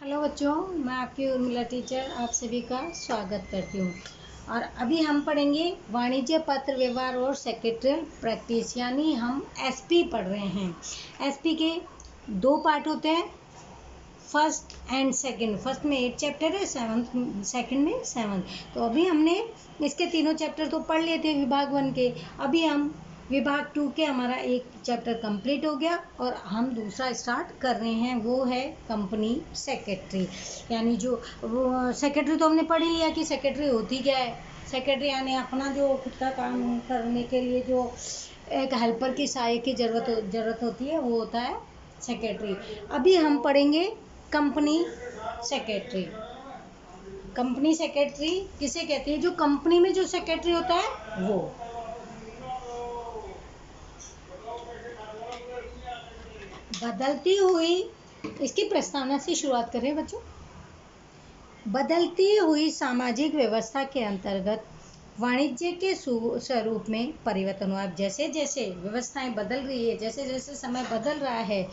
Hello बच्चों, मैं आपकी उर्मिला टीचर आप सभी का स्वागत करती हूँ। और अभी हम पढ़ेंगे वाणिज्य पत्र व्यवहार और सेक्रेटरियल प्रैक्टिस, यानी हम एसपी पढ़ रहे हैं। एसपी के दो पार्ट होते हैं, फर्स्ट एंड सेकंड। फर्स्ट में 8 चैप्टर है, सेकंड में 7। तो अभी हमने इसके तीनों चैप्टर तो पढ़ लिए थे विभाग 1 के। अभी हम विभाग 2 के, हमारा एक चैप्टर कंप्लीट हो गया और हम दूसरा स्टार्ट कर रहे हैं, वो है कंपनी सेक्रेटरी। यानी जो वो सेक्रेटरी तो हमने पढ़ ही लिया कि सेक्रेटरी होती क्या है। सेक्रेटरी यानी अपना जो खुद का काम करने के लिए जो एक हेल्पर की सहायक की जरूरत होती है, वो होता है सेक्रेटरी। अभी हम पढ़ेंगे कंपनी सेक्रेटरी। कंपनी सेक्रेटरी किसे कहते हैं? जो कंपनी में जो सेक्रेटरी होता है वो। बदलती हुई, इसकी प्रस्तावना से शुरुआत करें बच्चों। बदलती हुई सामाजिक व्यवस्था के अंतर्गत वाणिज्य के स्वरूप में परिवर्तन हुआ। जैसे जैसे व्यवस्थाएं बदल रही है, जैसे जैसे समय बदल रहा है,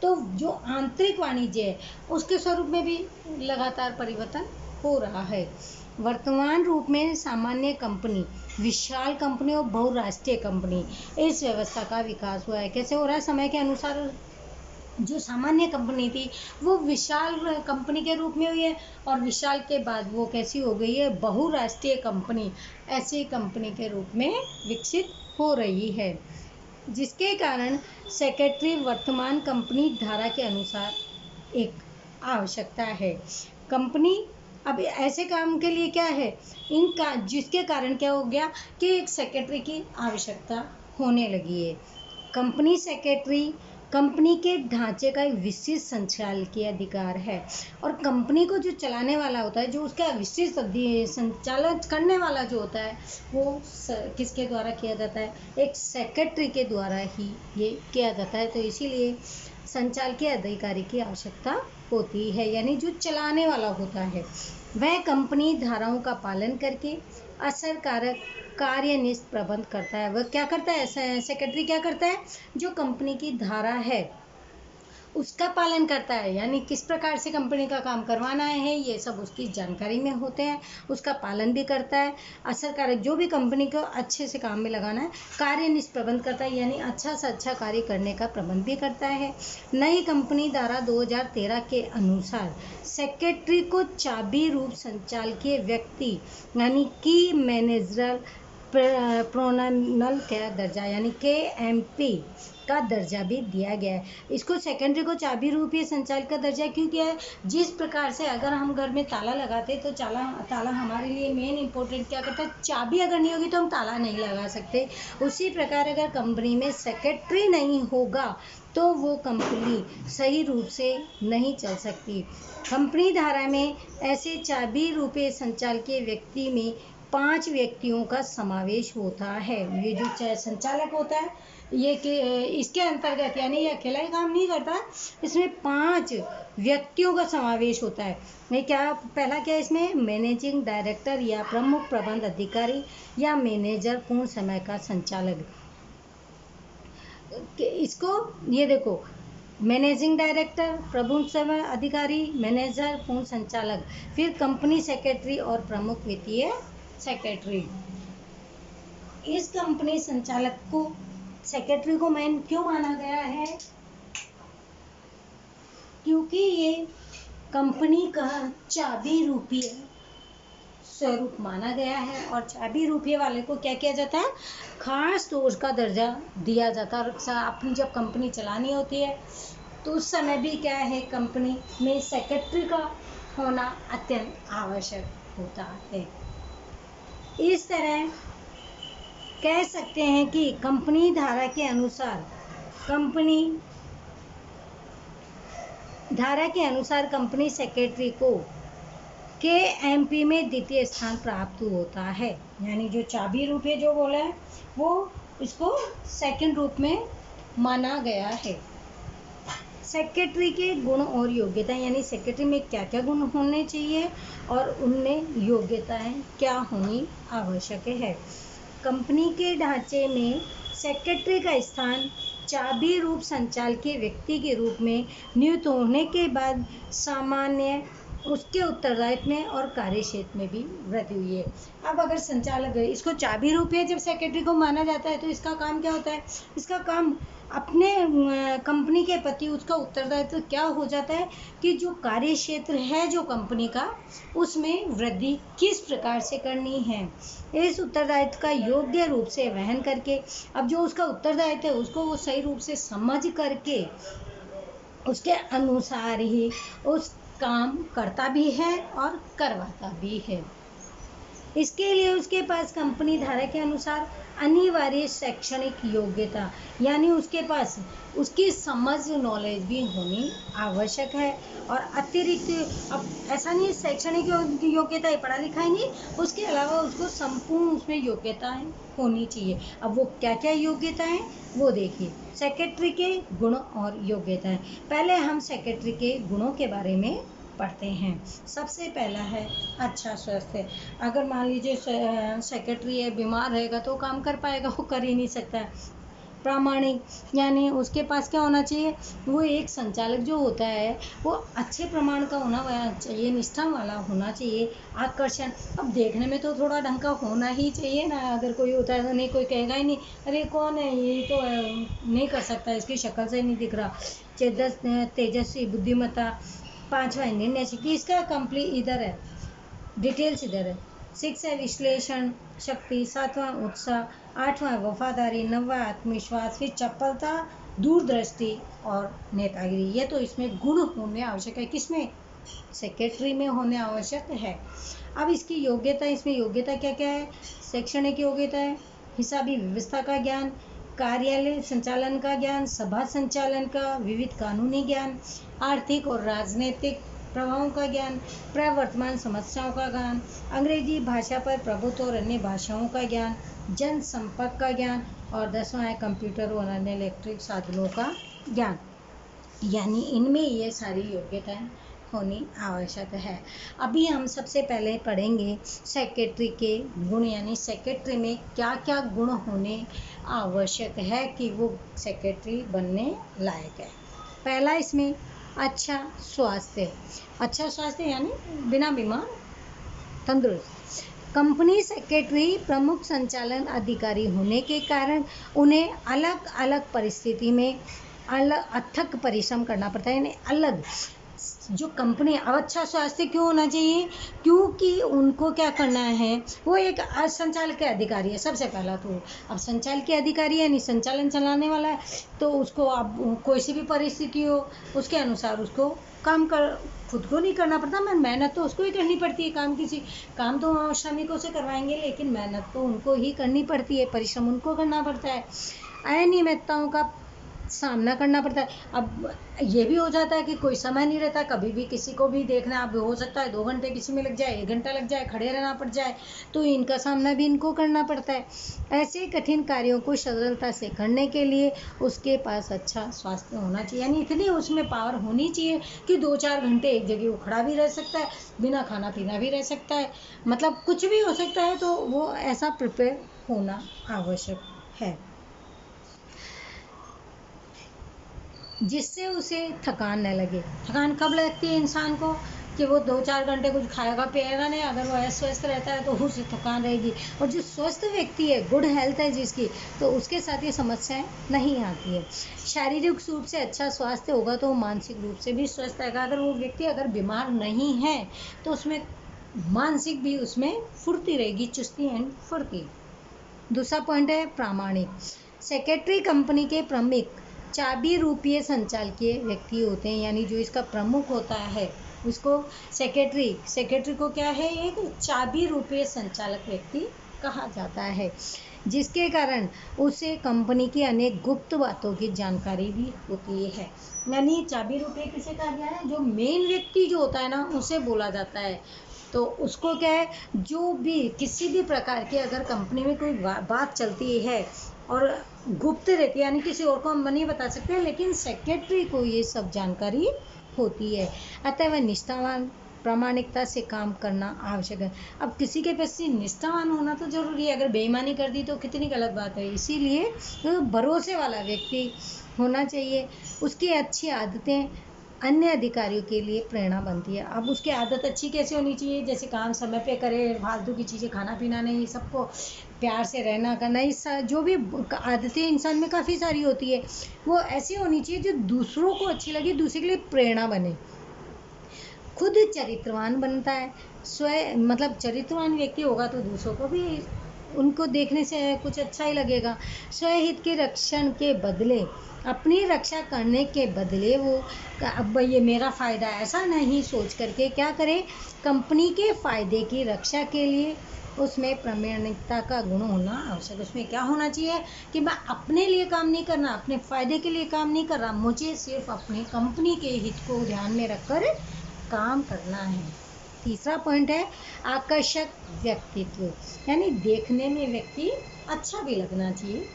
तो जो आंतरिक वाणिज्य है उसके स्वरूप में भी लगातार परिवर्तन हो रहा है। वर्तमान रूप में सामान्य कंपनी, विशाल कंपनी और बहुराष्ट्रीय कंपनी, इस व्यवस्था का विकास हुआ है। कैसे हो रहा है? समय के अनुसार जो सामान्य कंपनी थी वो विशाल कंपनी के रूप में हुई है, और विशाल के बाद वो कैसी हो गई है? बहुराष्ट्रीय कंपनी, ऐसी कंपनी के रूप में विकसित हो रही है, जिसके कारण सेक्रेटरी वर्तमान कंपनी धारा के अनुसार एक आवश्यकता है। कंपनी अब ऐसे काम के लिए क्या है इनका, जिसके कारण क्या हो गया कि एक सेक्रेटरी की आवश्यकता होने लगी है। कंपनी सेक्रेटरी कंपनी के ढांचे का एक विशिष्ट संचालकीय अधिकार है, और कंपनी को जो चलाने वाला होता है, जो उसका विशिष्ट संचालन करने वाला जो होता है, वो किसके द्वारा किया जाता है? एक सेक्रेटरी के द्वारा ही ये किया जाता है। तो इसीलिए संचालकीय अधिकारी की आवश्यकता होती है, यानी जो चलाने वाला होता है वह कंपनी धाराओं का पालन करके असरकारक कार्यनिष्ठ प्रबंध करता है। वह क्या करता है? सेक्रेटरी क्या करता है? जो कंपनी की धारा है उसका पालन करता है, यानी किस प्रकार से कंपनी का काम करवाना है, ये सब उसकी जानकारी में होते हैं। उसका पालन भी करता है। असरकारक, जो भी कंपनी को अच्छे से काम में लगाना है, कार्यनिष्ठ प्रबंध करता है, यानी अच्छा से अच्छा कार्य करने का प्रबंध भी करता है। नई कंपनी धारा 2013 के अनुसार सेक्रेटरी को चाबी रूप संचालकीय व्यक्ति यानी की मैनेजरल प्रोनल का दर्जा, यानी KMP का दर्जा भी दिया गया है। इसको सेकेंडरी को चाबी रूपी संचालक का दर्जा क्यों किया है? जिस प्रकार से अगर हम घर में ताला लगाते तो ताला हमारे लिए मेन इंपॉर्टेंट क्या करता है? चाबी अगर नहीं होगी तो हम ताला नहीं लगा सकते। उसी प्रकार अगर कंपनी में सेक्रेटरी नहीं होगा तो वो कंपनी सही रूप से नहीं चल सकती। कंपनी धारा में ऐसे चाबी रूपे संचालकीय व्यक्ति में 5 व्यक्तियों का समावेश होता है। ये जो संचालक होता है ये इसके अंतर्गत, यानी ये अकेला ही काम नहीं करता, इसमें 5 व्यक्तियों का समावेश होता है। ये क्या, पहला क्या इसमें? मैनेजिंग डायरेक्टर या प्रमुख प्रबंध अधिकारी या मैनेजर, पूर्ण समय का संचालक। इसको ये देखो, मैनेजिंग डायरेक्टर, प्रमुख समय अधिकारी, मैनेजर, पूर्ण संचालक, फिर कंपनी सेक्रेटरी और प्रमुख वित्तीय सेक्रेटरी। इस कंपनी संचालक को, सेक्रेटरी को मेन क्यों माना गया है? क्योंकि ये कंपनी का चाबी रूपी स्वरूप माना गया है, और चाबी रूपी वाले को क्या किया जाता है? खास तौर का दर्जा दिया जाता है। और अपनी जब कंपनी चलानी होती है तो उस समय भी क्या है, कंपनी में सेक्रेटरी का होना अत्यंत आवश्यक होता है। इस तरह कह सकते हैं कि कंपनी धारा के अनुसार कंपनी सेक्रेटरी को KMP में द्वितीय स्थान प्राप्त होता है। यानी जो चाबी रूपे जो बोला है वो इसको सेकंड रूप में माना गया है। सेक्रेटरी के गुण और योग्यता, यानी सेक्रेटरी में क्या क्या गुण होने चाहिए और उनमें योग्यताएं क्या होनी आवश्यक है। कंपनी के ढांचे में सेक्रेटरी का स्थान चाबी रूप संचालकीय व्यक्ति के रूप में नियुक्त होने के बाद सामान्य उसके उत्तरदायित्व में और कार्य क्षेत्र में भी वृद्धि हुई है। अब अगर संचालक है, इसको चाबी रूप है, जब सेक्रेटरी को माना जाता है तो इसका काम क्या होता है? इसका काम अपने कंपनी के प्रति उसका उत्तरदायित्व क्या हो जाता है कि जो कार्य क्षेत्र है जो कंपनी का, उसमें वृद्धि किस प्रकार से करनी है, इस उत्तरदायित्व का योग्य रूप से वहन करके, अब जो उसका उत्तरदायित्व है उसको वो सही रूप से समझ करके उसके अनुसार ही उस काम करता भी है और करवाता भी है। इसके लिए उसके पास कंपनी धारा के अनुसार अनिवार्य शैक्षणिक योग्यता, यानी उसके पास उसकी समझ नॉलेज भी होनी आवश्यक है। और अतिरिक्त अब ऐसा नहीं शैक्षणिक योग्यता है, पढ़ा लिखा ही नहीं, उसके अलावा उसको संपूर्ण उसमें योग्यताएं होनी चाहिए। अब वो क्या क्या योग्यताएं वो देखिए। सेक्रेटरी के गुण और योग्यताएं। पहले हम सेक्रेटरी के गुणों के बारे में पढ़ते हैं। सबसे पहला है अच्छा स्वास्थ्य। अगर मान लीजिए सेक्रेटरी है, बीमार रहेगा तो काम कर पाएगा? वो कर ही नहीं सकता। प्रामाणिक, यानी उसके पास क्या होना चाहिए? वो एक संचालक जो होता है वो अच्छे प्रमाण का होना चाहिए, निष्ठा वाला होना चाहिए। आकर्षण, अब देखने में तो थोड़ा ढंग का होना ही चाहिए ना। अगर कोई होता है तो नहीं, कोई कहेगा ही नहीं अरे कौन है ये, तो नहीं कर सकता, इसकी शक्ल से नहीं दिख रहा। तेजस्वी, बुद्धिमत्ता। पांचवा इंडियन नेशनलिटी, इसका कंप्लीट इधर है, डिटेल्स इधर है। 6 है विश्लेषण शक्ति, 7वां उत्साह, 8वां वफादारी, 9वां आत्मविश्वास, फिर चपलता, दूरदृष्टि और नेतागिरी। ये तो इसमें गुण होने आवश्यक है। किसमें? सेक्रेटरी में होने आवश्यक है। अब इसकी योग्यता, इसमें योग्यता क्या क्या है? शैक्षणिक योग्यता है, हिसाबी व्यवस्था का ज्ञान, कार्यालय संचालन का ज्ञान, सभा संचालन का, विविध कानूनी ज्ञान, आर्थिक और राजनीतिक प्रभावों का ज्ञान, प्रवर्तमान समस्याओं का ज्ञान, अंग्रेजी भाषा पर प्रभुत्व और अन्य भाषाओं का ज्ञान, जनसंपर्क का ज्ञान, और 10वां है कंप्यूटर और अन्य इलेक्ट्रिक साधनों का ज्ञान। यानी इनमें ये सारी योग्यताएं होनी आवश्यक है। अभी हम सबसे पहले पढ़ेंगे सेक्रेटरी के गुण, यानी सेक्रेटरी में क्या क्या गुण होने आवश्यक है कि वो सेक्रेटरी बनने लायक है। पहला इसमें अच्छा स्वास्थ्य। अच्छा स्वास्थ्य यानी बिना बीमार, तंदुरुस्त। कंपनी सेक्रेटरी प्रमुख संचालन अधिकारी होने के कारण उन्हें अलग अलग परिस्थिति में अलग अथक परिश्रम करना पड़ता है, यानी अलग जो कंपनी। अब अच्छा स्वास्थ्य क्यों होना चाहिए? क्योंकि उनको क्या करना है, वो एक संचालक के अधिकारी है सबसे पहला। तो अब संचालक के अधिकारी है, यानी संचालन चलाने वाला है, तो उसको अब कोई सी भी परिस्थिति हो उसके अनुसार उसको काम कर, खुद को नहीं करना पड़ता, मेहनत तो उसको ही करनी पड़ती है। काम तो श्रमिकों से करवाएंगे, लेकिन मेहनत तो उनको ही करनी पड़ती है, परिश्रम उनको करना पड़ता है, अनियमितताओं का सामना करना पड़ता है। अब ये भी हो जाता है कि कोई समय नहीं रहता, कभी भी किसी को भी देखना, अब हो सकता है 2 घंटे किसी में लग जाए, 1 घंटा लग जाए, खड़े रहना पड़ जाए, तो इनका सामना भी इनको करना पड़ता है। ऐसे कठिन कार्यों को सरलता से करने के लिए उसके पास अच्छा स्वास्थ्य होना चाहिए, यानी इतनी उसमें पावर होनी चाहिए कि 2-4 घंटे एक जगह वो खड़ा भी रह सकता है, बिना खाना पीना भी रह सकता है, मतलब कुछ भी हो सकता है, तो वो ऐसा प्रिपेयर होना आवश्यक है जिससे उसे थकान न लगे। थकान कब लगती है इंसान को? कि वो 2-4 घंटे कुछ खाएगा पिएगा नहीं, अगर वो अस्वस्थ रहता है तो उसे थकान रहेगी। और जो स्वस्थ व्यक्ति है, गुड हेल्थ है जिसकी, तो उसके साथ ये समस्याएं नहीं आती है। शारीरिक रूप से अच्छा स्वास्थ्य होगा तो वो मानसिक रूप से भी स्वस्थ रहेगा। अगर वो व्यक्ति अगर बीमार नहीं है तो उसमें मानसिक भी उसमें फुर्ती रहेगी, चुस्ती एंड फुर्ती। दूसरा पॉइंट है प्रामाणिक। सेक्रेटरी कंपनी के प्रमुख चाबी रूपीय संचालकीय व्यक्ति होते हैं, यानी जो इसका प्रमुख होता है उसको सेक्रेटरी को क्या है, एक चाबी रूपीय संचालक व्यक्ति कहा जाता है, जिसके कारण उसे कंपनी की अनेक गुप्त बातों की जानकारी भी होती है। यानी चाबी रूपीय किसे कहा गया है? जो मेन व्यक्ति जो होता है ना, उसे बोला जाता है। तो उसको क्या है, जो भी किसी भी प्रकार की अगर कंपनी में कोई बात चलती है और गुप्त रहती है, यानी किसी और को हम नहीं बता सकते, लेकिन सेक्रेटरी को ये सब जानकारी होती है। अतः वह निष्ठावान, प्रामाणिकता से काम करना आवश्यक है। अब किसी के प्रति निष्ठावान होना तो जरूरी है, अगर बेईमानी कर दी तो कितनी गलत बात है। इसीलिए भरोसे वाला व्यक्ति होना चाहिए। उसकी अच्छी आदतें अन्य अधिकारियों के लिए प्रेरणा बनती है। अब उसकी आदत अच्छी कैसे होनी चाहिए, जैसे काम समय पे करे, फालतू की चीज़ें खाना पीना नहीं, सबको प्यार से रहना करना, इस जो भी आदतें इंसान में काफ़ी सारी होती है, वो ऐसी होनी चाहिए जो दूसरों को अच्छी लगे, दूसरे के लिए प्रेरणा बने। खुद चरित्रवान बनता है। मतलब चरित्रवान व्यक्ति होगा तो दूसरों को भी उनको देखने से कुछ अच्छा ही लगेगा। स्वहित के रक्षण के बदले, अपनी रक्षा करने के बदले वो अब ये मेरा फ़ायदा, ऐसा नहीं सोच करके क्या करे, कंपनी के फ़ायदे की रक्षा के लिए उसमें प्रामाणिकता का गुण होना आवश्यक। उसमें क्या होना चाहिए कि मैं अपने लिए काम नहीं करना, अपने फ़ायदे के लिए काम नहीं कर रहा, मुझे सिर्फ अपनी कंपनी के हित को ध्यान में रखकर काम करना है। तीसरा पॉइंट है आकर्षक व्यक्तित्व, यानी देखने में व्यक्ति अच्छा भी लगना चाहिए।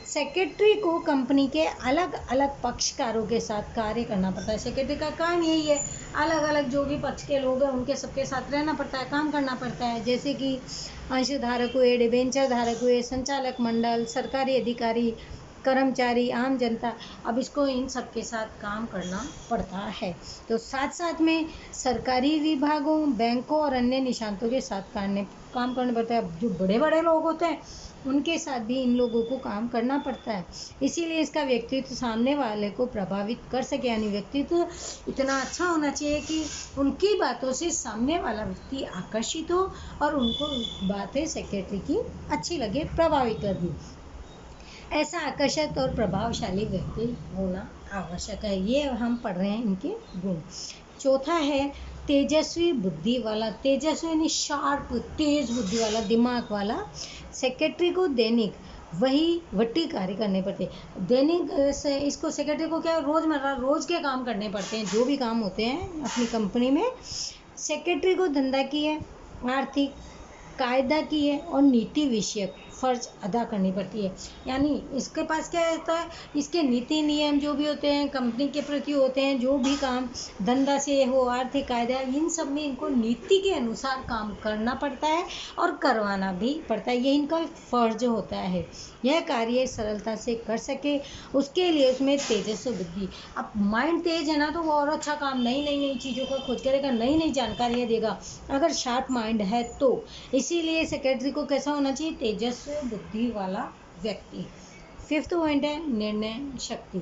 सेक्रेटरी को कंपनी के अलग अलग पक्षकारों के साथ कार्य करना पड़ता है। सेक्रेटरी का काम यही है, अलग अलग जो भी पक्ष के लोग हैं उनके सबके साथ रहना पड़ता है, काम करना पड़ता है। जैसे कि अंशधारक हुए, डिबेंचर धारक हुए, संचालक मंडल, सरकारी अधिकारी, कर्मचारी, आम जनता, अब इसको इन सब के साथ काम करना पड़ता है। तो साथ साथ में सरकारी विभागों, बैंकों और अन्य निशांतों के साथ काम करना पड़ता है। जो बड़े बड़े लोग होते हैं उनके साथ भी इन लोगों को काम करना पड़ता है। इसीलिए इसका व्यक्तित्व सामने वाले को प्रभावित कर सके, यानी व्यक्तित्व इतना अच्छा होना चाहिए कि उनकी बातों से सामने वाला व्यक्ति आकर्षित हो और उनको बातें सेक्रेटरी की अच्छी लगे, प्रभावित लगे। ऐसा आकर्षक और प्रभावशाली व्यक्ति होना आवश्यक है। ये हम पढ़ रहे हैं इनके गुण। चौथा है तेजस्वी बुद्धि वाला। तेजस्वी यानी शार्प, तेज बुद्धि वाला, दिमाग वाला। सेक्रेटरी को दैनिक वही कार्य करने पड़ते हैं। दैनिक से इसको सेक्रेटरी को क्या रोज़मर्रा रोज़ के काम करने पड़ते हैं, जो भी काम होते हैं अपनी कंपनी में। सेक्रेटरी को धंधा की है, आर्थिक, कायदा की है और नीति विषयक फर्ज अदा करनी पड़ती है। यानी इसके पास क्या होता है, इसके नीति नियम जो भी होते हैं कंपनी के प्रति होते हैं, जो भी काम धंधा से हो, आर्थिक कायदा, इन सब में इनको नीति के अनुसार काम करना पड़ता है और करवाना भी पड़ता है। ये इनका फर्ज होता है। यह कार्य सरलता से कर सके उसके लिए उसमें तेजस्वी बुद्धि। अब माइंड तेज है ना तो वो और अच्छा काम, नई नई नई चीज़ों का खोज करेगा, नई नई जानकारियाँ देगा, अगर शार्प माइंड है तो। इसीलिए सेक्रेटरी को कैसा होना चाहिए, तेजस्वी बुद्धि वाला व्यक्ति। फिफ्थ पॉइंट है निर्णय शक्ति।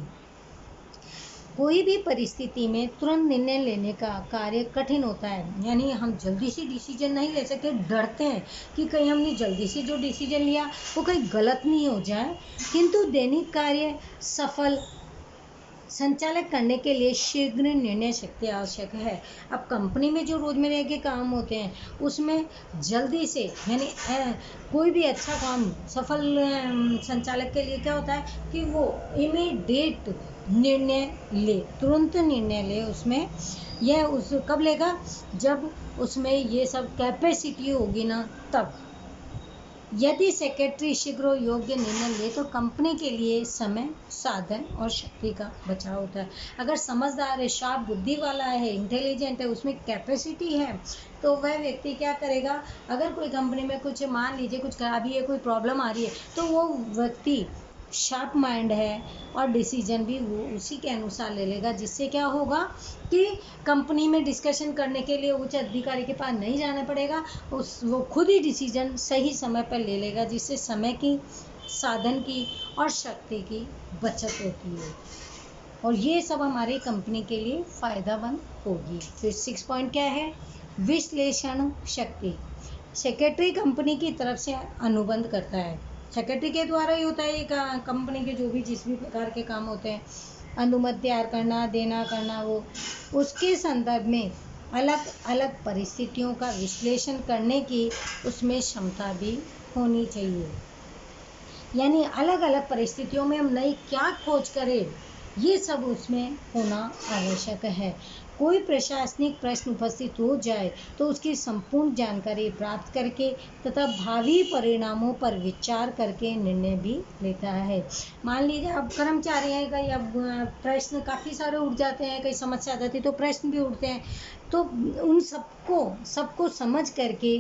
कोई भी परिस्थिति में तुरंत निर्णय लेने का कार्य कठिन होता है, यानी हम जल्दी से डिसीजन नहीं ले सकते, डरते हैं कि कहीं हमने जल्दी से जो डिसीजन लिया वो कहीं गलत नहीं हो जाए। किंतु दैनिक कार्य सफल संचालक करने के लिए शीघ्र निर्णय शक्ति आवश्यक है। अब कंपनी में जो रोजमर्रा के काम होते हैं उसमें जल्दी से, यानी कोई भी अच्छा काम सफल संचालक के लिए क्या होता है कि वो इमीडिएट निर्णय ले, तुरंत निर्णय ले। उसमें यह उस कब लेगा, जब उसमें ये सब कैपेसिटी होगी ना तब। यदि सेक्रेटरी शीघ्र योग्य निर्णय ले तो कंपनी के लिए समय, साधन और शक्ति का बचाव होता है। अगर समझदार है, शार्प बुद्धि वाला है, इंटेलिजेंट है, उसमें कैपेसिटी है, तो वह व्यक्ति क्या करेगा, अगर कोई कंपनी में कुछ मान लीजिए कुछ खराबी है, कोई प्रॉब्लम आ रही है, तो वो व्यक्ति शार्प माइंड है और डिसीजन भी वो उसी के अनुसार ले लेगा, जिससे क्या होगा कि कंपनी में डिस्कशन करने के लिए उच्च अधिकारी के पास नहीं जाना पड़ेगा, वो खुद ही डिसीजन सही समय पर ले लेगा, जिससे समय की, साधन की और शक्ति की बचत होती है और ये सब हमारी कंपनी के लिए फ़ायदेमंद होगी। फिर 6 पॉइंट क्या है, विश्लेषण शक्ति। सेक्रेटरी कंपनी की तरफ से अनुबंध करता है, सेक्रेटरी के द्वारा ही होता है कंपनी के जो भी जिस भी प्रकार के काम होते हैं, अनुमति तैयार करना, देना, करना, वो उसके संदर्भ में अलग अलग परिस्थितियों का विश्लेषण करने की उसमें क्षमता भी होनी चाहिए। यानी अलग अलग परिस्थितियों में हम नई क्या खोज करें, ये सब उसमें होना आवश्यक है। कोई प्रशासनिक प्रश्न उपस्थित हो जाए तो उसकी संपूर्ण जानकारी प्राप्त करके तथा भावी परिणामों पर विचार करके निर्णय भी लेता है। मान लीजिए अब कर्मचारी हैं, कई अब प्रश्न काफ़ी सारे उठ जाते हैं, कई समस्या आ जाती है तो प्रश्न भी उठते हैं, तो उन सबको समझ करके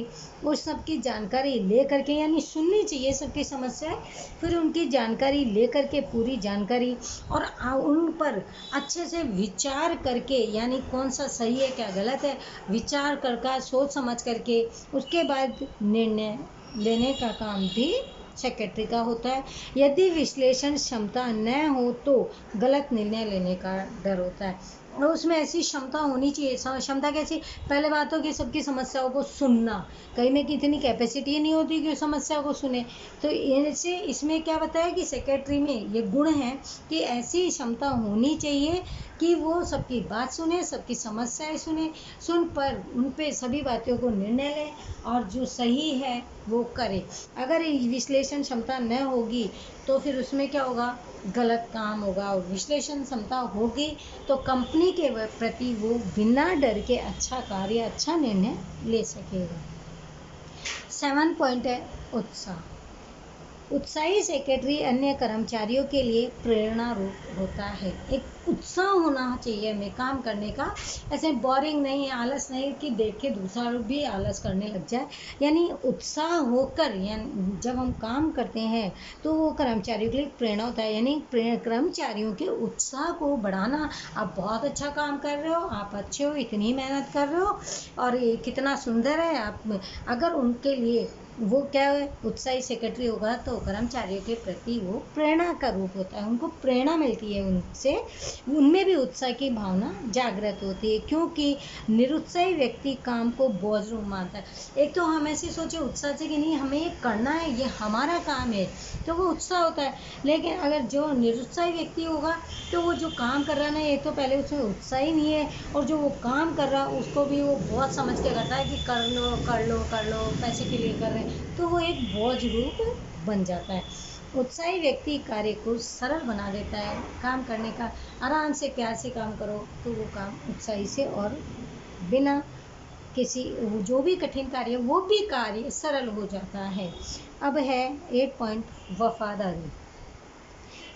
उस सबकी जानकारी ले करके, यानी सुननी चाहिए सबकी समस्याएं, फिर उनकी जानकारी ले करके पूरी जानकारी और उन पर अच्छे से विचार करके, यानी कौन सा सही है क्या गलत है, विचार करके सोच समझ करके उसके बाद निर्णय लेने का काम भी सेक्रेटरी का होता है। यदि विश्लेषण क्षमता न हो तो गलत निर्णय लेने का डर होता है, और उसमें ऐसी क्षमता होनी चाहिए। क्षमता कैसी? पहले बात हो कि सबकी समस्याओं को सुनना, कई में की इतनी कैपेसिटी नहीं होती कि समस्या को सुने, तो ऐसे इसमें क्या बताया कि सेक्रेटरी में ये गुण है कि ऐसी क्षमता होनी चाहिए कि वो सबकी बात सुने, सबकी समस्याएं सुन पर उन पे सभी बातों को निर्णय ले और जो सही है वो करे। अगर विश्लेषण क्षमता न होगी तो फिर उसमें क्या होगा? गलत काम होगा। और विश्लेषण क्षमता होगी तो कंपनी के प्रति वो बिना डर के अच्छा कार्य, अच्छा निर्णय ले सकेगा। 7 पॉइंट है उत्साह। उत्साही सेक्रेटरी अन्य कर्मचारियों के लिए प्रेरणा रूप होता है। एक उत्साह होना चाहिए हमें काम करने का, ऐसे बोरिंग नहीं, आलस नहीं कि देख के दूसरा लोग भी आलस करने लग जाए। यानी उत्साह होकर, यानी जब हम काम करते हैं तो वो कर्मचारियों के लिए प्रेरणा होता है, यानी कर्मचारियों के उत्साह को बढ़ाना। आप बहुत अच्छा काम कर रहे हो, आप अच्छे हो, इतनी मेहनत कर रहे हो और ये कितना सुंदर है आप, अगर उनके लिए वो क्या है, उत्साही सेक्रेटरी होगा तो कर्मचारियों के प्रति वो प्रेरणा का रूप होता है, उनको प्रेरणा मिलती है उनसे, उनमें भी उत्साह की भावना जागृत होती है, क्योंकि निरुत्साही व्यक्ति काम को बोझ रूप मानता है। एक तो हम ऐसे सोचे उत्साह से कि नहीं हमें ये करना है, ये हमारा काम है, तो वो उत्साह होता है। लेकिन अगर जो निरुत्साही व्यक्ति होगा तो वो जो काम कर रहा है ना, एक तो पहले उसमें उत्साह ही नहीं है, और जो वो काम कर रहा है उसको भी वो बहुत समझ के करता है कि कर लो कर लो कर लो, पैसे के लिए कर रहे हैं, तो वो एक बोझ रूप बन जाता है। उत्साही व्यक्ति कार्य को सरल बना देता है, काम करने का आराम से प्यार से काम करो तो वो काम उत्साही से और बिना किसी जो भी कठिन कार्य वो भी कार्य सरल हो जाता है। अब है 8 पॉइंट वफादारी।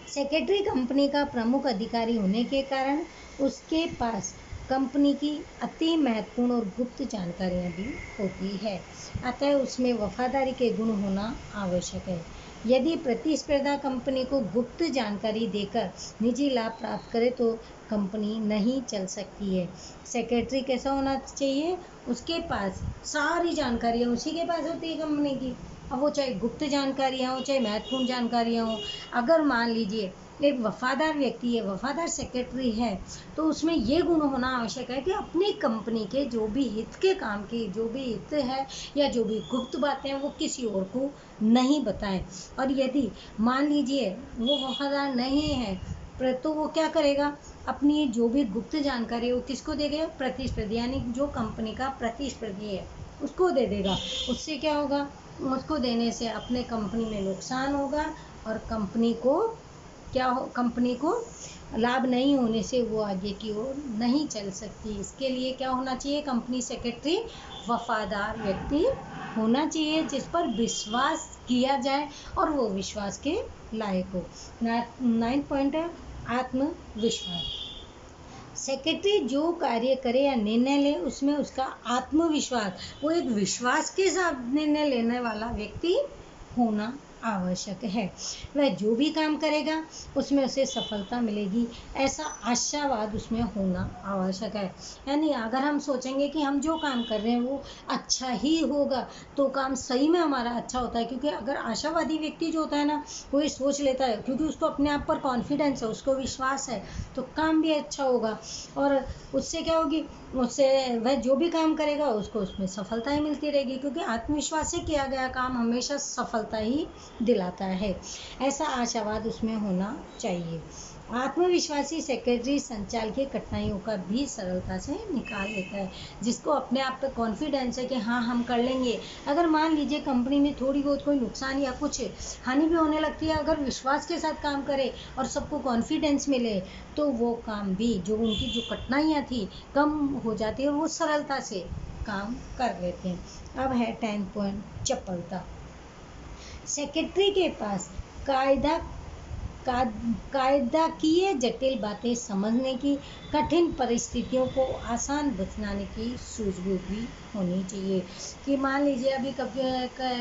सेक्रेटरी कंपनी का प्रमुख अधिकारी होने के कारण उसके पास कंपनी की अति महत्वपूर्ण और गुप्त जानकारियां भी होती है, अतः उसमें वफादारी के गुण होना आवश्यक है। यदि प्रतिस्पर्धा कंपनी को गुप्त जानकारी देकर निजी लाभ प्राप्त करे तो कंपनी नहीं चल सकती है। सेक्रेटरी कैसा होना चाहिए? उसके पास सारी जानकारियाँ उसी के पास होती है कंपनी की, अब वो चाहे गुप्त जानकारियाँ हो चाहे महत्वपूर्ण जानकारियाँ हो। अगर मान लीजिए एक वफादार व्यक्ति है, वफादार सेक्रेटरी है, तो उसमें ये गुण होना आवश्यक है कि अपनी कंपनी के जो भी हित के काम की जो भी हित है या जो भी गुप्त बातें हैं वो किसी और को नहीं बताएं। और यदि मान लीजिए वो वफादार नहीं है तो वो क्या करेगा? अपनी जो भी गुप्त जानकारी है वो किसको देगा? प्रतिस्पर्धी, यानी जो कंपनी का प्रतिस्पर्धी है उसको दे देगा। उससे क्या होगा? उसको देने से अपने कंपनी में नुकसान होगा और कंपनी को लाभ नहीं होने से वो आगे की ओर नहीं चल सकती। इसके लिए क्या होना चाहिए? कंपनी सेक्रेटरी वफादार व्यक्ति होना चाहिए जिस पर विश्वास किया जाए और वो विश्वास के लायक हो। 9 पॉइंट है आत्मविश्वास। सेक्रेटरी जो कार्य करे या निर्णय ले उसमें उसका आत्मविश्वास, वो एक विश्वास के साथ निर्णय लेने वाला व्यक्ति होना आवश्यक है। वह जो भी काम करेगा उसमें उसे सफलता मिलेगी, ऐसा आशावाद उसमें होना आवश्यक है। यानी अगर हम सोचेंगे कि हम जो काम कर रहे हैं वो अच्छा ही होगा तो काम सही में हमारा अच्छा होता है, क्योंकि अगर आशावादी व्यक्ति जो होता है ना वो ये सोच लेता है, क्योंकि उसको अपने आप पर कॉन्फिडेंस है, उसको विश्वास है, तो काम भी अच्छा होगा। और उससे क्या होगी? उससे वह जो भी काम करेगा उसको उसमें सफलता ही मिलती रहेगी, क्योंकि आत्मविश्वास से किया गया काम हमेशा सफलता ही दिलाता है। ऐसा आशावाद उसमें होना चाहिए। आत्मविश्वासी सेक्रेटरी संचालकीय कठिनाइयों का भी सरलता से निकाल लेता है, जिसको अपने आप पे कॉन्फिडेंस है कि हाँ हम कर लेंगे। अगर मान लीजिए कंपनी में थोड़ी बहुत कोई नुकसान या कुछ हानि भी होने लगती है, अगर विश्वास के साथ काम करे और सबको कॉन्फिडेंस मिले तो वो काम भी जो उनकी जो कठिनाइयाँ थी कम हो जाती है और वो सरलता से काम कर लेते हैं। अब है 10 पॉइंट चपलता। सेक्रेटरी के पास कायदा कायदाकीय जटिल बातें समझने की, कठिन परिस्थितियों को आसान बनाने की सूझबूझ भी होनी चाहिए। कि मान लीजिए अभी कभी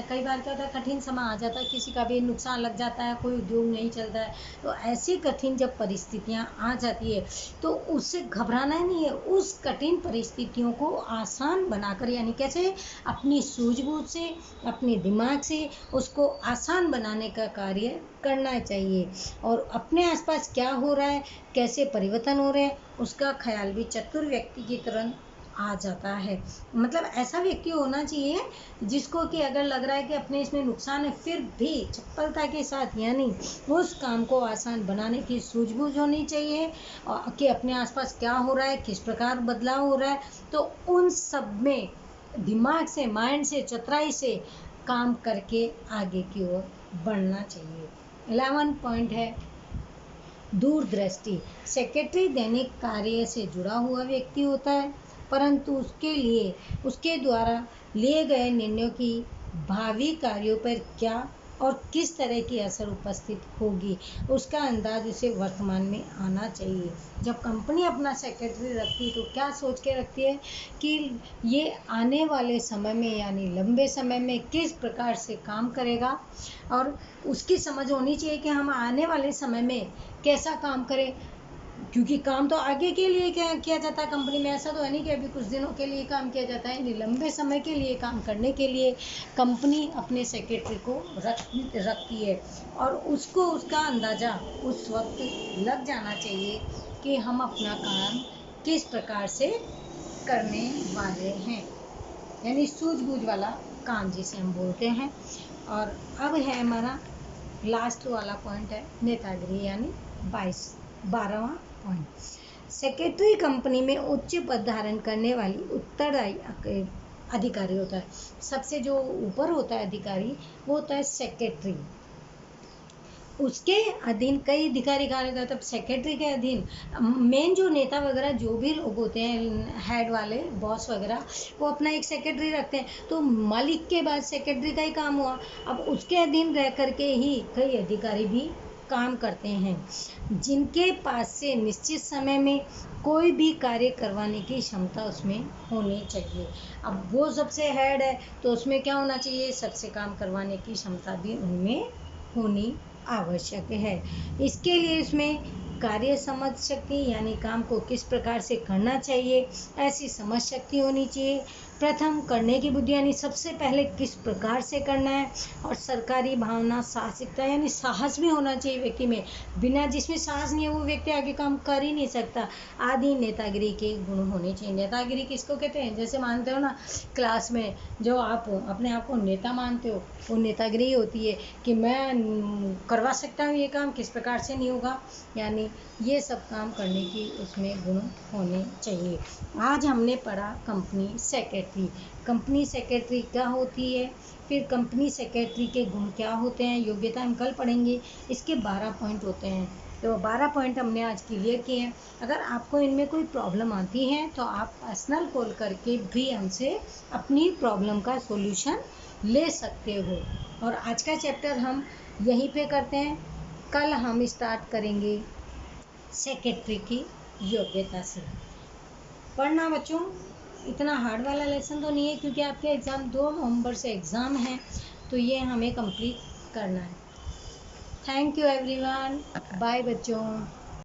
कई बार क्या होता है, कठिन समय आ जाता है, किसी का भी नुकसान लग जाता है, कोई उद्योग नहीं चलता है, तो ऐसी कठिन जब परिस्थितियां आ जाती है तो उससे घबराना नहीं है, उस कठिन परिस्थितियों को आसान बनाकर, यानी कैसे, अपनी सूझबूझ से, अपने दिमाग से उसको आसान बनाने का कार्य करना चाहिए। और अपने आसपास क्या हो रहा है, कैसे परिवर्तन हो रहे हैं, उसका ख्याल भी चतुर व्यक्ति की तरह आ जाता है। मतलब ऐसा व्यक्ति होना चाहिए जिसको कि अगर लग रहा है कि अपने इसमें नुकसान है, फिर भी चपलता के साथ, यानी उस काम को आसान बनाने की सूझबूझ होनी चाहिए कि अपने आसपास क्या हो रहा है, किस प्रकार बदलाव हो रहा है, तो उन सब में दिमाग से, माइंड से, चतुराई से काम करके आगे की ओर बढ़ना चाहिए। 11 पॉइंट है दूरदृष्टि। सेक्रेटरी दैनिक कार्य से जुड़ा हुआ व्यक्ति होता है, परंतु उसके द्वारा लिए गए निर्णयों की भावी कार्यों पर क्या और किस तरह की असर उपस्थित होगी, उसका अंदाज उसे वर्तमान में आना चाहिए। जब कंपनी अपना सेक्रेटरी रखती है तो क्या सोच के रखती है कि ये आने वाले समय में, यानी लंबे समय में किस प्रकार से काम करेगा, और उसकी समझ होनी चाहिए कि हम आने वाले समय में कैसा काम करें, क्योंकि काम तो आगे के लिए किया जाता है कंपनी में। ऐसा तो है नहीं कि अभी कुछ दिनों के लिए काम किया जाता है, लंबे समय के लिए काम करने के लिए कंपनी अपने सेक्रेटरी को रखती है, और उसको उसका अंदाज़ा उस वक्त लग जाना चाहिए कि हम अपना काम किस प्रकार से करने वाले हैं, यानी सूझबूझ वाला काम जिसे हम बोलते हैं। और अब है हमारा लास्ट वाला पॉइंट है नेतागिरी, यानी 12वां पॉइंट। सेक्रेटरी कंपनी में उच्च पद धारण करने वाली उत्तरदायी अधिकारी होता है। सबसे जो ऊपर होता है अधिकारी, वो होता है सेक्रेटरी। उसके अधीन कई अधिकारी कार्य करते हैं। सेक्रेटरी के अधीन मेन जो नेता वगैरह जो भी लोग होते हैं, हेड वाले, बॉस वगैरह, वो अपना एक सेक्रेटरी रखते हैं, तो मालिक के बाद सेक्रेटरी का ही काम हुआ। अब उसके अधीन रह करके ही कई अधिकारी भी काम करते हैं, जिनके पास से निश्चित समय में कोई भी कार्य करवाने की क्षमता उसमें होनी चाहिए। अब वो सबसे हेड है तो उसमें क्या होना चाहिए, सबसे काम करवाने की क्षमता भी उनमें होनी आवश्यक है। इसके लिए इसमें कार्य समझ शक्ति, यानी काम को किस प्रकार से करना चाहिए, ऐसी समझ शक्ति होनी चाहिए। प्रथम करने की बुद्धि, यानी सबसे पहले किस प्रकार से करना है, और सरकारी भावना, साहसिकता, यानी साहस भी होना चाहिए व्यक्ति में। बिना जिसमें साहस नहीं है वो व्यक्ति आगे काम कर ही नहीं सकता। आदि नेतागिरी के गुण होने चाहिए। नेतागिरी किसको कहते हैं, जैसे मानते हो ना क्लास में जो आप अपने आप को नेता मानते हो, वो नेतागिरी होती है कि मैं करवा सकता हूँ ये काम, किस प्रकार से नहीं होगा, यानी ये सब काम करने की उसमें गुण होने चाहिए। आज हमने पढ़ा कंपनी सेक्रेटरी। कंपनी सेक्रेटरी क्या होती है, फिर कंपनी सेक्रेटरी के गुण क्या होते हैं, योग्यता हम कल पढ़ेंगे। इसके 12 पॉइंट होते हैं, तो 12 पॉइंट हमने आज क्लियर किए हैं। अगर आपको इनमें कोई प्रॉब्लम आती है तो आप पर्सनल कॉल करके भी हमसे अपनी प्रॉब्लम का सॉल्यूशन ले सकते हो। और आज का चैप्टर हम यहीं पे करते हैं, कल हम स्टार्ट करेंगे सेक्रेटरी की योग्यता से। पढ़ना बच्चों, इतना हार्ड वाला लेसन तो नहीं है, क्योंकि आपके एग्ज़ाम 2 नवंबर से एग्ज़ाम है, तो ये हमें कंप्लीट करना है। थैंक यू एवरीवन, बाय बच्चों।